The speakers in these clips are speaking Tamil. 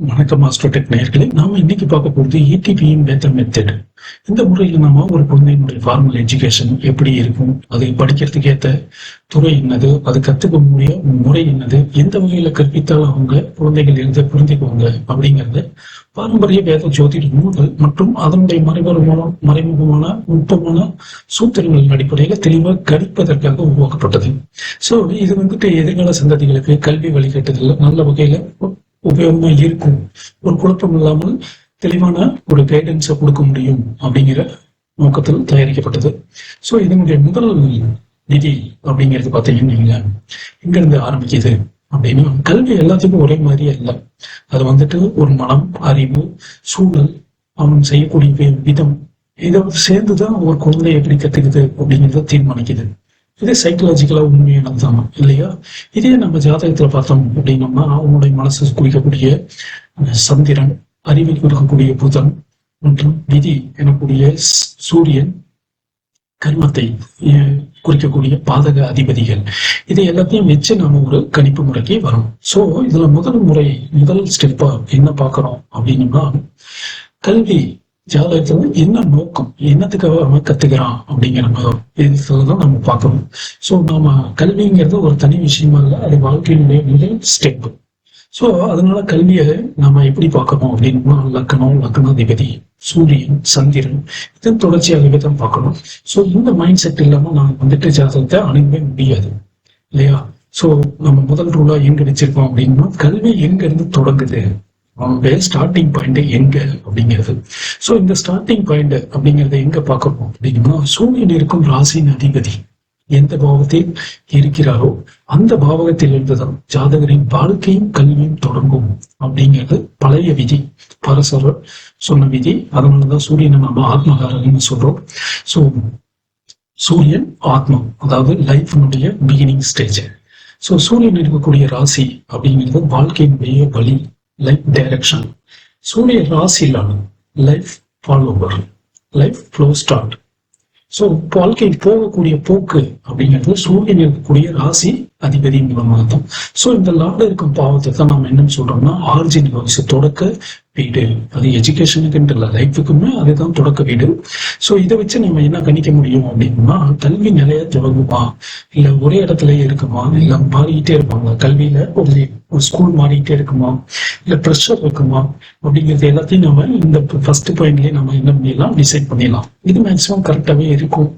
வணக்கம் மாஸ்டர் நேயர்களே. நாம இன்னைக்கு பார்க்க போறது ETPM மெத்தட். இந்த முறையில் நாம ஒரு குழந்தையினுடைய ஃபார்மல் எஜுகேஷன் எப்படி இருக்கும், அதை படிக்கிறதுக்கு ஏற்ற துறை என்னது, அது கத்துக்க முடிய முறை என்னது, எந்த வகையில கற்பித்தால் அவங்க குழந்தைகள் எழுத புரிந்துக்குவாங்க அப்படிங்கறத பாரம்பரிய வேத ஜோதிட நூல்கள் மற்றும் அதனுடைய மறைமுகமான நுட்பமான சூத்திரங்களின் அடிப்படையில தெளிவாக கணிப்பதற்காக உருவாக்கப்பட்டது. சோ இது எதிர்கால சந்ததிகளுக்கு கல்வி வழிகாட்டுதல் நல்ல வகையில உபயோகமா இருக்கும், ஒரு குழப்பம் இல்லாமல் தெளிவான ஒரு கைடன்ஸை கொடுக்க முடியும் அப்படிங்கிற நோக்கத்தில் தயாரிக்கப்பட்டது. ஸோ இதனுடைய முதல் விதி அப்படிங்கிறது பார்த்தீங்கன்னா இங்க இருந்து ஆரம்பிக்குது அப்படின்னா, கல்வி எல்லாத்துக்கும் ஒரே மாதிரி அல்ல. அது ஒரு மனம், அறிவு, சூழல், அவன் செய்யக்கூடிய விதம், இதை சேர்ந்துதான் ஒரு குழந்தை எப்படி கத்துக்குது அப்படிங்கிறத தீர்மானிக்குது. இதே சைக்கலாஜிக்கலா உண்மையானதுதான் இல்லையா? இதே நம்ம ஜாதகத்துல பார்த்தோம் அப்படின்னோம்னா, அவனுடைய மனசு குறிக்கக்கூடிய சந்திரன், அறிவை குறிக்கக்கூடிய புதன் மற்றும் விதி எனக்கூடிய சூரியன், கர்மத்தை குறிக்கக்கூடிய பாதக அதிபதிகள், இதை எல்லாத்தையும் வச்சு நாம ஒரு கணிப்பு முறைக்கு வரும். சோ இதுல முதல் ஸ்டெப்பா என்ன பார்க்கிறோம் அப்படின்னோம்னா, கல்வி ஜாதகத்துல என்ன நோக்கம், என்னத்துக்காக அவன் கத்துக்கிறான் அப்படிங்கிற இதுலதான் நம்ம பார்க்கணும். சோ நாம கல்விங்கிறது ஒரு தனி விஷயமா இல்லை, அது வாழ்க்கையினுடைய முதல் ஸ்டெப். சோ அதனால கல்வியை நாம எப்படி பார்க்கணும் அப்படின்னா, லக்னாதிபதி சூரியன், சந்திரன், இதன் தொடர்ச்சியாகவே தான் பார்க்கணும். சோ இந்த மைண்ட் செட் இல்லாம நாம ஜாதகத்தை அணுகவே முடியாது இல்லையா? சோ நம்ம முதல் ரூலா எங்க வச்சிருக்கோம் அப்படின்னா, கல்வி எங்க இருந்து தொடங்குது, அவனுடைய ஸ்டார்டிங் பாயிண்ட் எங்க அப்படிங்கிறது. சோ இந்த ஸ்டார்டிங் பாயிண்ட் அப்படிங்கறத எங்க பார்க்கணும் அப்படின்னா, சூரியன் இருக்கும் ராசியின் அதிபதி எந்த பாவத்தில் இருக்கிறாரோ அந்த பாவகத்தில் இருந்துதான் ஜாதகரின் வாழ்க்கையும் கல்வியும் தொடங்கும் அப்படிங்கிறது பழைய விதி, பரசரர் சொன்ன விதி. அதனாலதான் சூரியனை நம்ம ஆத்மகாரகன்னு சொல்றோம். சோ சூரியன் ஆத்மம், அதாவது லைஃபினுடைய பிகினிங் ஸ்டேஜ். சோ சூரியன் இருக்கக்கூடிய ராசி அப்படிங்கிறது வாழ்க்கையினுடைய வழி, லைஃப் டைரக்ஷன். சூரிய ராசியிலான life follower, life flow start. So வாழ்க்கை போகக்கூடிய போக்கு அப்படிங்கிறது சூரியன் இருக்கக்கூடிய ராசி அதிபதி மூலமாக தான். சோ இந்த லார்ட்ல இருக்கும் பாவத்தை தான் நம்ம என்னன்னு சொல்றோம்னா ஆரிஜின் ஹவுஸ், தொடக்க வீடு. அது எஜுகேஷனுக்கு இல்லை, லைஃபுக்குமே அதுதான் தொடக்க வீடு. சோ இதை வச்சு நம்ம என்ன கணிக்க முடியும் அப்படின்னா, கல்வி நிலைய தொடங்குமா, இல்ல ஒரே இடத்துல இருக்குமா, இல்ல மாறிக்கிட்டே இருப்பாங்க கல்வியில, ஒரு ஸ்கூல் மாறிக்கிட்டே இருக்குமா, இல்ல ப்ரெஷர் இருக்குமா அப்படிங்கிறது எல்லாத்தையும் நம்ம இந்த ஃபர்ஸ்ட் பாயிண்ட்லயே நம்ம என்ன பண்ணிடலாம், டிசைட் பண்ணிடலாம். இது மேக்சிமம் கரெக்டாவே இருக்கும்.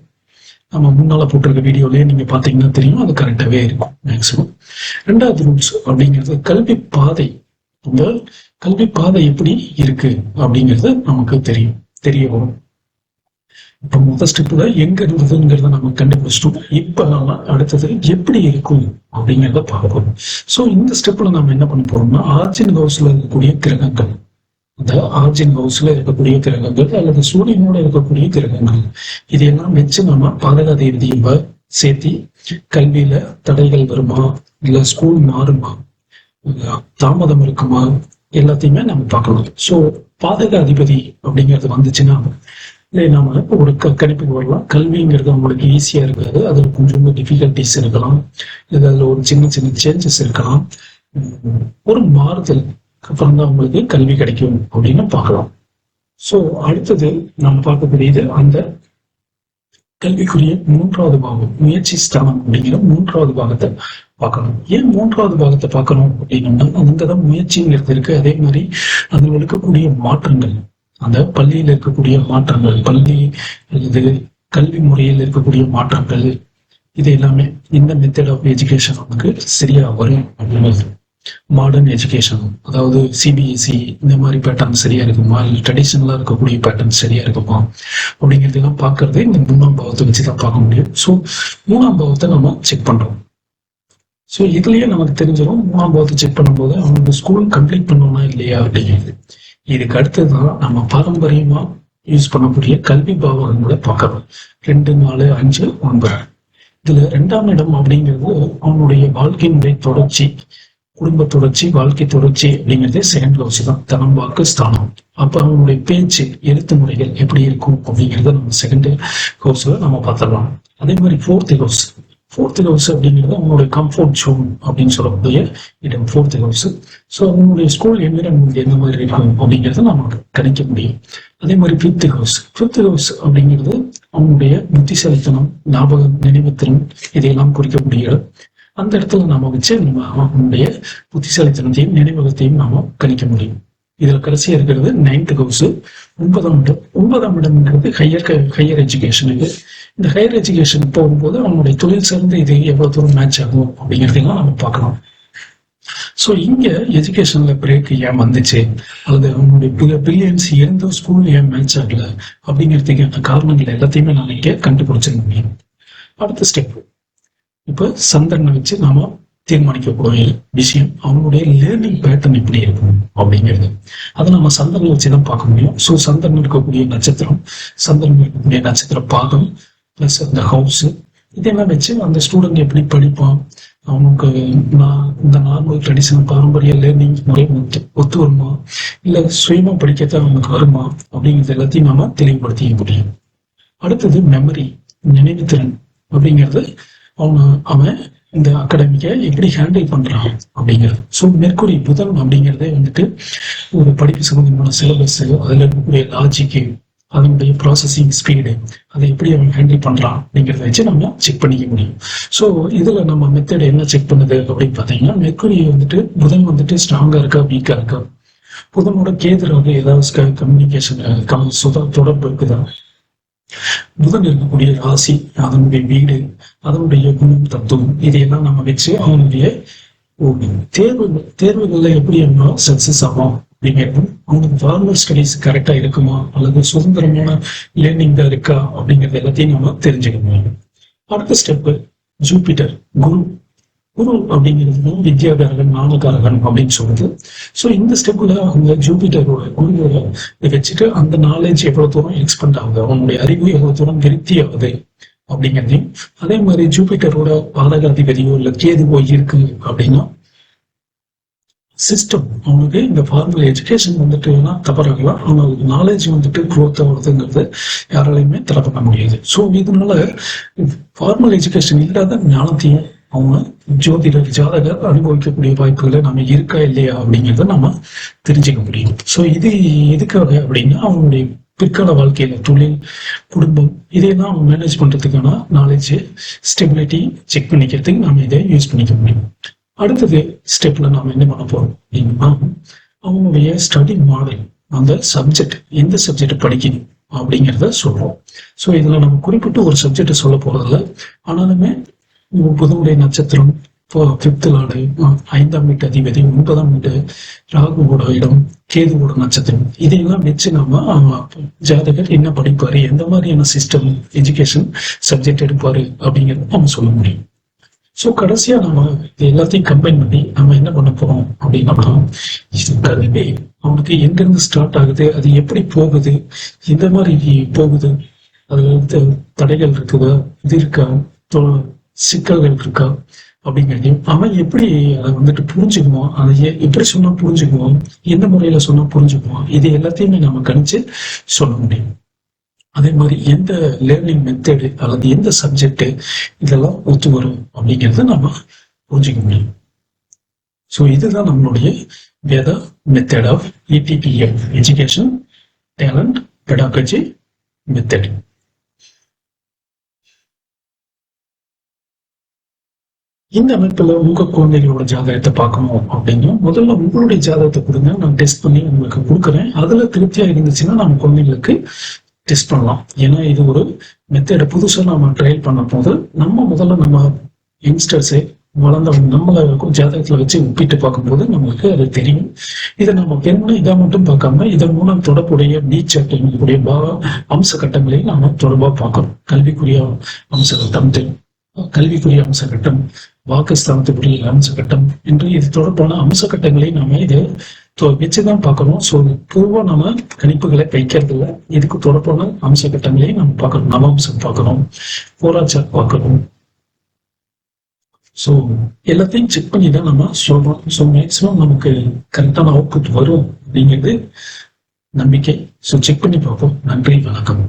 நம்ம முன்னால போட்டிருக்க வீடியோலயே நீங்க பாத்தீங்கன்னா தெரியும், அது கரெக்டாவே இருக்கும் மேக்சிமம். ரெண்டாவது ரூல்ஸ் அப்படிங்கிறது கல்வி பாதை. அந்த கல்வி பாதை எப்படி இருக்கு அப்படிங்கிறது நமக்கு தெரிய வரும். இப்ப முதல் ஸ்டெப்ல எங்க இருந்ததுங்கிறத நம்ம கண்டுபிடிச்சிட்டோம். இப்ப நாம அடுத்தது எப்படி இருக்கும் அப்படிங்கிறத பார்க்கணும். சோ இந்த ஸ்டெப்ல நம்ம என்ன பண்ண போறோம்னா, ஆர்ஜின் ஹவுஸ்ல இருக்கக்கூடிய கிரகங்கள், அந்த ஆர்ஜின் ஹவுஸ்ல இருக்கக்கூடிய கிரகங்கள் அல்லது சூரியனோட இருக்கக்கூடிய கிரகங்கள், இதையெல்லாம் வச்சு நம்ம பாதகாதிபதியை சேர்த்தி கல்வியில தடைகள் வருமா, இல்ல ஸ்கூல் மாறுமா, தாமதம் இருக்குமா, எல்லாத்தையுமே நம்ம பார்க்கணும். சோ பாதக அதிபதி அப்படிங்கிறது வந்துச்சுன்னா நாம ஒரு கணிப்புக்கு வரலாம். கல்விங்கிறது உங்களுக்கு ஈஸியா இருக்காது, அதுல கொஞ்சம் டிஃபிகல்டிஸ் இருக்கலாம், இல்லை அதுல ஒரு சின்ன சேஞ்சஸ் இருக்கலாம், ஒரு மாறுதல் அப்புறம் தான் உங்களுக்கு கல்வி கிடைக்கும் அப்படின்னு பார்க்கலாம். சோ அடுத்தது நம்ம பார்க்கக்கூடியது அந்த கல்விக்குரிய மூன்றாவது பாகம், முயற்சி ஸ்தானம் அப்படிங்கிற மூன்றாவது பாகத்தை பார்க்கணும். ஏன் மூன்றாவது பாகத்தை பார்க்கணும் அப்படின்னோம்னா, அங்கதான் முயற்சிங்கிறது இருக்கு. அதே மாதிரி அதில் இருக்கக்கூடிய மாற்றங்கள், அந்த பள்ளியில் இருக்கக்கூடிய மாற்றங்கள், பள்ளி அல்லது கல்வி முறையில் இருக்கக்கூடிய மாற்றங்கள், இது எல்லாமே இந்த மெத்தட் ஆஃப் எஜுகேஷன் நமக்கு சரியா வரும் அப்படிங்கிறது. மாடர்ன் எஜுகேஷன், அதாவது சிபிஎஸ்இ இந்த மாதிரி பேட்டர்ன் சரியா இருக்குமா, இல்லை ட்ரெடிஷனலா இருக்கக்கூடிய பேட்டர்ன் சரியா இருக்குமா அப்படிங்கிறதெல்லாம் பார்க்கறது இந்த 3ஆம் பாவத்தை வச்சுதான் பார்க்க முடியும். ஸோ 3ஆம் பாவத்தை நம்ம செக் பண்றோம். ஸோ இதுலயே நமக்கு தெரிஞ்சிடும் 3ஆம் பாவத்தை செக் பண்ணும்போது அவங்க ஸ்கூல் கம்ப்ளீட் பண்ணுவானா இல்லையா அப்படிங்கிறது. இதுக்கு அடுத்ததுதான் நம்ம பாரம்பரியமா யூஸ் பண்ணக்கூடிய கல்வி பாவகங்களை பார்க்கறோம். 2, 4, 5, 9. இதுல 2ஆம் இடம் அப்படிங்கிறது அவனுடைய வாழ்க்கையினுடைய தொடர்ச்சி, குடும்ப தொடர்ச்சி, வாழ்க்கை தொடர்ச்சி அப்படிங்கிறது செகண்ட் ஹவுஸ் தான், தனம், வாக்கு, ஸ்தானம். அப்ப அவனுடைய பேச்சு, எழுத்து முறைகள் எப்படி இருக்கும் அப்படிங்கிறத நம்ம செகண்ட் ஹவுஸ்ல நம்ம பார்த்துடலாம். அதே மாதிரி ஃபோர்த் ஹவுஸ் அப்படிங்கிறது அவங்களுடைய கம்ஃபர்ட் ஜோன் அப்படின்னு சொல்லக்கூடிய இடம் ஃபோர்த் ஹவுஸ். ஸோ அவங்களுடைய ஸ்கூல் என்விரான்மெண்ட் எந்த மாதிரி இருக்கும் அப்படிங்கிறத நமக்கு கணிக்க முடியும். அதே மாதிரி ஃபிஃப்த் ஹவுஸ் அப்படிங்கிறது அவங்களுடைய புத்திசாலித்தனம், ஞாபகம், நினைவுத்திறன் இதையெல்லாம் குறிக்கக்கூடிய இடம். அந்த இடத்துல நாம வச்சு நம்ம அவங்களுடைய புத்திசாலித்தனத்தையும் நினைவகத்தையும் நாம கணிக்க முடியும். இதுல கடைசியா இருக்கிறது 9th ஹவுஸ், 9ஆம் இடம். 9ஆம் இடம்ங்கிறது ஹையர் எஜுகேஷனுக்கு. இந்த ஹையர் எஜுகேஷன் போகும்போது அவங்களுடைய தொழில் சார்ந்து இது எவ்வளவு தூரம் மேட்ச் ஆகும் அப்படிங்கிறதையும் நம்ம பார்க்கலாம். ஸோ இங்க எஜுகேஷன்ல பிரேக் ஏன் வந்துச்சு, அல்லது அவங்களுடைய பில்லியன்ஸ் இருந்தும் ஸ்கூல் ஏன் மேட்ச் ஆகல அப்படிங்கிறதுக்கான காரணங்கள் எல்லாத்தையுமே நான் இங்க கண்டுபிடிச்சிட முடியும். அடுத்த ஸ்டெப், இப்போ சந்திரனை வச்சு நாம தீர்மானிக்கக்கூடிய விஷயம் அவங்களுடைய லேர்னிங் பேட்டர்ன் எப்படி இருக்கும் அப்படிங்கிறது. அதை நம்ம சந்திரனை வச்சுதான் பார்க்க முடியும். ஸோ சந்திரன் இருக்கக்கூடிய நட்சத்திரம், சந்திரன் இருக்கக்கூடிய நட்சத்திர பாகம் பிளஸ் அந்த ஹவுஸ், இதெல்லாம் வச்சு அந்த ஸ்டூடெண்ட் எப்படி படிப்பான், அவனுக்கு இந்த நார்மல் ட்ரெடிஷனல் பாரம்பரிய லேர்னிங் முறை ஒத்து வருமா, இல்லை சுயமா படிக்கத்தான் அவனுக்கு வருமா அப்படிங்கிறது எல்லாத்தையும் நாம தெளிவுபடுத்திக்க முடியும். அடுத்தது மெமரி, நினைவுத்திறன் அப்படிங்கிறது அவன் இந்த அகாடமிக்கை எப்படி ஹேண்டில் பண்றான் அப்படிங்கிறது. ஸோ மெர்க்குரி புதன் அப்படிங்கிறதே வந்துட்டு ஒரு படிப்பு சம்பந்தமான சிலபஸ், அதுல இருக்கக்கூடிய லாஜிக்கு, அதனுடைய ப்ராசஸிங் ஸ்பீடு, அதை எப்படி அவன் ஹேண்டில் பண்றான் அப்படிங்கிறத வச்சு நம்ம செக் பண்ணிக்க முடியும். ஸோ இதுல நம்ம மெத்தட் என்ன செக் பண்ணுது அப்படின்னு பார்த்தீங்கன்னா, மெர்க்குரி வந்துட்டு புதன் வந்துட்டு ஸ்ட்ராங்கா இருக்கா வீக்கா இருக்கா, புதனோட கேதுராக ஏதாவது கம்யூனிகேஷன் தொடர்பு இருக்குதா, புதன் இருக்கக்கூடிய ராசி, அதனுடைய வீடு, அதனுடைய குணம், தத்துவம், இதையெல்லாம் நம்ம வச்சு அவனுடைய தேர்வுகள்ல எப்படி அவன் சக்சஸ் ஆகும் அப்படிங்கிறது, அவனுக்கு ஃபார்மல் ஸ்டடிஸ் கரெக்டா இருக்குமா அல்லது சுதந்திரமான லேர்னிங் தான் இருக்கா அப்படிங்கிறது எல்லாத்தையும் நம்ம தெரிஞ்சுக்க முடியும். அடுத்த ஸ்டெப் ஜூபிட்டர், குரு அப்படிங்கிறது வித்யாகாரகன், ஞானகாரகன் அப்படின்னு சொல்லுது. ஸோ இந்த ஸ்டெப்ல அவங்க ஜூபிட்டரோட குருவோட வச்சுட்டு அந்த நாலேஜ் எவ்வளவு தூரம் எக்ஸ்பெண்ட் ஆகுது, அவனுடைய அறிவு எவ்வளவு தூரம் விருத்தி ஆகுது அப்படிங்கிறதையும், அதே மாதிரி ஜூபிட்டரோட பாதகாதிபதியோ இல்லை கேதுவோ இருக்கு அப்படின்னா சிஸ்டம், அவனுக்கு இந்த ஃபார்மல் எஜுகேஷன் வந்துட்டு தவறாகலாம், அவனுக்கு நாலேஜ் வந்துட்டு குரோத் ஆகுதுங்கிறது யாராலையுமே தடை பண்ண முடியாது. ஸோ இதனால ஃபார்மல் எஜுகேஷன் இல்லாத ஞானத்தையும் அவங்க ஜாதகர் அனுபவிக்கக்கூடிய வாய்ப்புகளை நம்ம இருக்கா இல்லையா அப்படிங்கிறத நம்ம தெரிஞ்சுக்க முடியும். ஸோ இது எதுக்காக அப்படின்னா, அவங்களுடைய பிற்கால வாழ்க்கையில தொழில், குடும்பம், இதையெல்லாம் அவங்க மேனேஜ் பண்றதுக்கான நாலேஜ், ஸ்டெபிலிட்டி செக் பண்ணிக்கிறதுக்கு நம்ம இதை யூஸ் பண்ணிக்க முடியும். அடுத்தது ஸ்டெப்ல நம்ம என்ன பண்ண போறோம் அப்படின்னா, அவங்களுடைய ஸ்டடி மாடல், அந்த சப்ஜெக்ட், எந்த சப்ஜெக்ட் படிக்கணும் அப்படிங்கிறத சொல்றோம். ஸோ இதுல நம்ம குறிப்பிட்டு ஒரு சப்ஜெக்ட் சொல்ல போறதில்ல, ஆனாலுமே புதனுடைய நட்சத்திரம், 5th லார்டு, 5ஆம் வீட்டு அதிபதி, 9ஆம் வீட்டு ராகுவோட இடம், கேதுவோட நட்சத்திரம், இதையெல்லாம் வச்சு நம்ம ஜாதகர் என்ன படிப்பாரு, எந்த மாதிரியான சிஸ்டம் எஜுகேஷன் சப்ஜெக்ட் எடுப்பாரு அப்படிங்கிறத நம்ம சொல்ல முடியும். ஸோ கடைசியா நம்ம இது எல்லாத்தையும் கம்பைன் பண்ணி நம்ம என்ன பண்ண போறோம் அப்படின்னா, கல்வி அவனுக்கு எங்கிருந்து ஸ்டார்ட் ஆகுது, அது எப்படி போகுது, எந்த மாதிரி போகுது, அதுல தடைகள் இருக்குதா, இது இருக்கா, சிக்கல்கள் இருக்கா அப்படிங்கிறதையும், அவன் எப்படி அதை வந்துட்டு புரிஞ்சுக்குவான், அதை எப்படி சொன்னா புரிஞ்சுக்குவான், எந்த முறையில சொன்னா புரிஞ்சுக்குவான், இது எல்லாத்தையுமே நம்ம கணிச்சு சொல்ல முடியும். அதே மாதிரி எந்த லேர்னிங் மெத்தடு அல்லது எந்த சப்ஜெக்ட் இதெல்லாம் ஒத்து வரும் அப்படிங்கிறத நம்ம புரிஞ்சுக்க முடியும். ஸோ இதுதான் நம்மளுடைய Veda method of ETPM, education talent pedagogy method. இந்த அமைப்புல உங்க குழந்தைகளோட ஜாதகத்தை பார்க்கணும் அப்படின்னா, முதல்ல உங்களுடைய ஜாதகத்தை கொடுங்க, நான் டெஸ்ட் பண்ணி உங்களுக்கு கொடுக்குறேன். அதுல திருப்தியா இருந்துச்சுன்னா நம்ம குழந்தைங்களுக்கு டெஸ்ட் பண்ணலாம். ஏன்னா இது ஒரு மெத்தடை புதுசா நம்ம ட்ரையல் பண்ண போது முதல்ல நம்ம யங்ஸ்டர்ஸே வளர்ந்தவங்க நம்மளை ஜாதகத்துல வச்சு ஒப்பிட்டு பார்க்கும்போது நம்மளுக்கு அது தெரியும். இதை நம்ம பெருமை இதை மட்டும் பார்க்காம இதன் மூலம் தொடர்புடைய நீச்சக்கூடிய அம்ச கட்டங்களையும் நாம தொடர்பா பார்க்கணும். கல்விக்குரிய அம்ச கட்டம், வாக்குஸ்தானத்துக்குரிய அம்ச கட்டம் என்று இது தொடர்பான அம்ச கட்டங்களை நாம இதை வச்சுதான் பார்க்கணும். ஸோ பொதுவாக நம்ம கணிப்புகளை வைக்கிறது இல்லை, இதுக்கு தொடர்பான அம்ச கட்டங்களையும் நம்ம பார்க்கணும். நவாம்சம் பார்க்கணும், போராச்சார் பார்க்கணும். ஸோ எல்லாத்தையும் செக் பண்ணி தான் நம்ம சொல்றோம். ஸோ மேக்சிமம் நமக்கு கரெக்டான அவுட்புட் வரும் அப்படிங்கிறது நம்பிக்கை. ஸோ செக் பண்ணி பார்ப்போம். நன்றி, வணக்கம்.